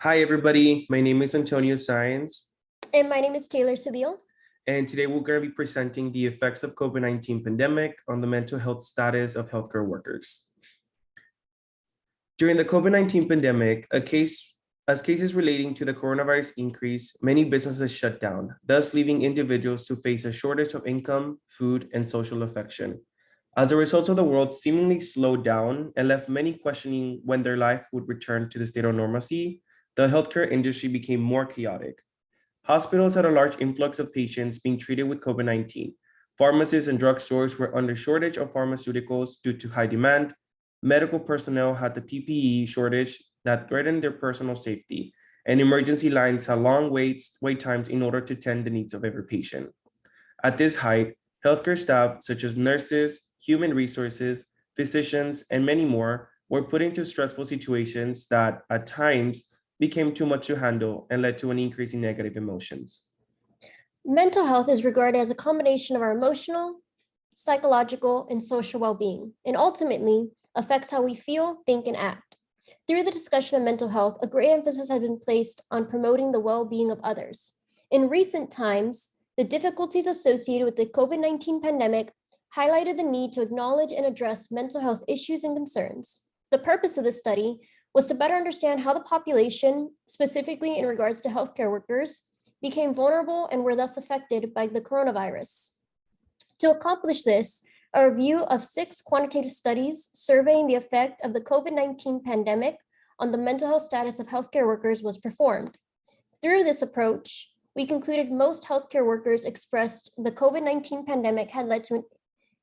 Hi, everybody. My name is Antonio Saenz, And my name is Taylor Cedillo. and today we're going to be presenting the effects of COVID-19 pandemic on the mental health status of healthcare workers. During the COVID-19 pandemic, as cases relating to the coronavirus increase, many businesses shut down, thus leaving individuals to face a shortage of income, food, and social affection. As a result of the world seemingly slowed down and left many questioning when their life would return to the state of normalcy, the healthcare industry became more chaotic. Hospitals had a large influx of patients being treated with COVID-19. Pharmacies and drugstores were under shortage of pharmaceuticals due to high demand. Medical personnel had the PPE shortage that threatened their personal safety, and emergency lines had long wait times in order to tend the needs of every patient. At this height, healthcare staff such as nurses, human resources, physicians, and many more were put into stressful situations that at times became too much to handle and led to an increase in negative emotions. Mental health is regarded as a combination of our emotional, psychological, and social well-being, and ultimately affects how we feel, think, and act. Through the discussion of mental health, a great emphasis has been placed on promoting the well-being of others. In recent times, the difficulties associated with the COVID-19 pandemic highlighted the need to acknowledge and address mental health issues and concerns. The purpose of this study was to better understand how the population, specifically in regards to healthcare workers, became vulnerable and were thus affected by the coronavirus. To accomplish this, a review of 6 quantitative studies surveying the effect of the COVID-19 pandemic on the mental health status of healthcare workers was performed. Through this approach, we concluded most healthcare workers expressed the COVID-19 pandemic had led to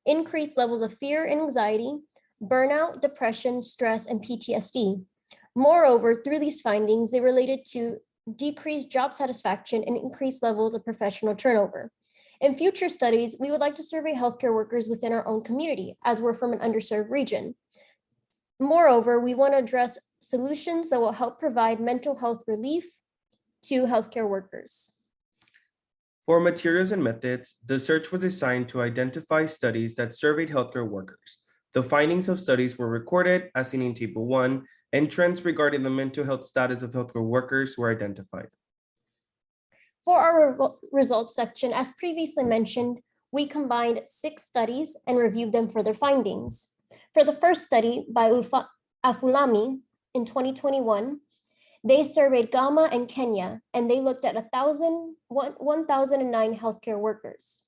increased levels of fear and anxiety, burnout, depression, stress, and PTSD. Moreover, through these findings, they related to decreased job satisfaction and increased levels of professional turnover. In future studies, we would like to survey healthcare workers within our own community, as we're from an underserved region. Moreover, we want to address solutions that will help provide mental health relief to healthcare workers. For materials and methods, the search was designed to identify studies that surveyed healthcare workers. The findings of studies were recorded, as seen in Table 1, and trends regarding the mental health status of healthcare workers were identified. For our results section, as previously mentioned, we combined 6 studies and reviewed them for their findings. For the first study by Afulami in 2021, they surveyed Ghana and Kenya, and they looked at 1,009 healthcare workers.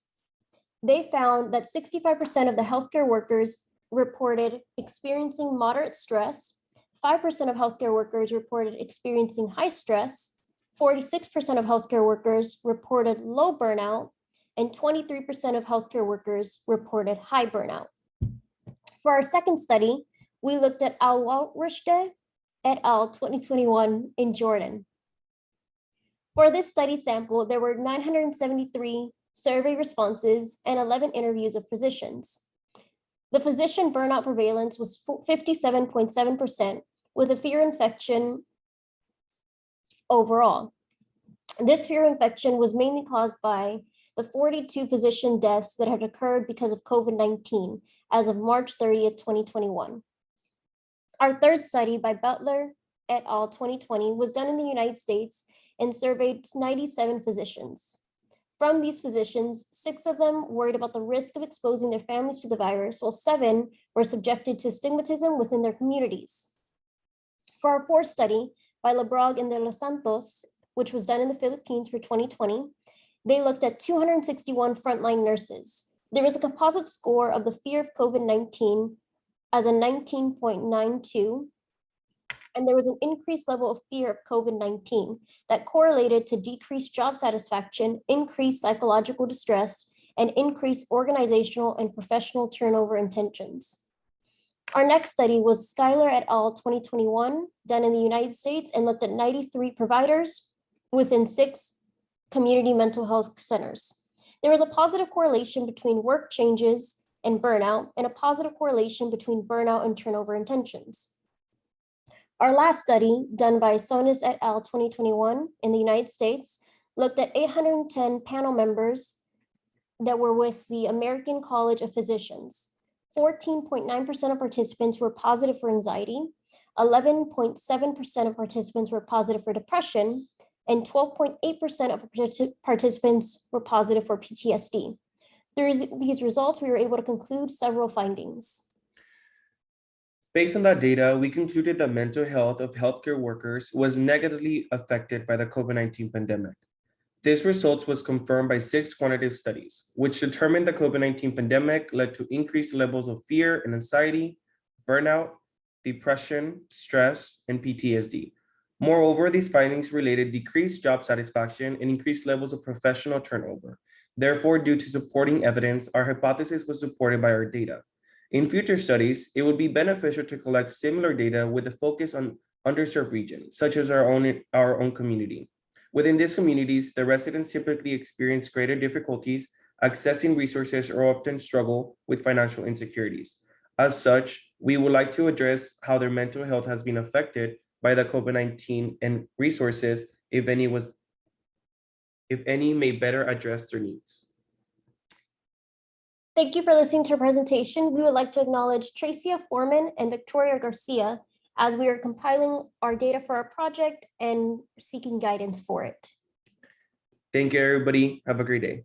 They found that 65% of the healthcare workers reported experiencing moderate stress, 5% of healthcare workers reported experiencing high stress, 46% of healthcare workers reported low burnout, and 23% of healthcare workers reported high burnout. For our second study, we looked at Al-Rushdie et al. 2021 in Jordan. For this study sample, there were 973 survey responses and 11 interviews of physicians. The physician burnout prevalence was 57.7%, with a fear infection overall. This fear infection was mainly caused by the 42 physician deaths that had occurred because of COVID-19 as of March 30th, 2021. Our third study by Butler et al. 2020 was done in the United States and surveyed 97 physicians. From these physicians, 6 of them worried about the risk of exposing their families to the virus, while 7 were subjected to stigmatism within their communities. For our fourth study by Lebrog and de los Santos, which was done in the Philippines for 2020, they looked at 261 frontline nurses. There was a composite score of the fear of COVID-19 as a 19.92, and there was an increased level of fear of COVID-19 that correlated to decreased job satisfaction, increased psychological distress, and increased organizational and professional turnover intentions. Our next study was Schuyler et al. 2021, done in the United States, and looked at 93 providers within 6 community mental health centers. There was a positive correlation between work changes and burnout, and a positive correlation between burnout and turnover intentions. Our last study, done by Saenz et al. 2021 in the United States, looked at 810 panel members that were with the American College of Physicians. 14.9% of participants were positive for anxiety. 11.7% of participants were positive for depression, and 12.8% of participants were positive for PTSD. Through these results, we were able to conclude several findings. Based on that data, we concluded that mental health of healthcare workers was negatively affected by the COVID-19 pandemic. This result was confirmed by 6 quantitative studies, which determined the COVID-19 pandemic led to increased levels of fear and anxiety, burnout, depression, stress, and PTSD. Moreover, these findings related decreased job satisfaction and increased levels of professional turnover. Therefore, due to supporting evidence, our hypothesis was supported by our data. In future studies, it would be beneficial to collect similar data with a focus on underserved regions, such as our own community. Within these communities, the residents typically experience greater difficulties accessing resources or often struggle with financial insecurities. As such, we would like to address how their mental health has been affected by the COVID-19 and resources, if any, may better address their needs. Thank you for listening to our presentation. We would like to acknowledge Tracia, Forman, and Victoria Garcia as we are compiling our data for our project and seeking guidance for it. Thank you, everybody. Have a great day.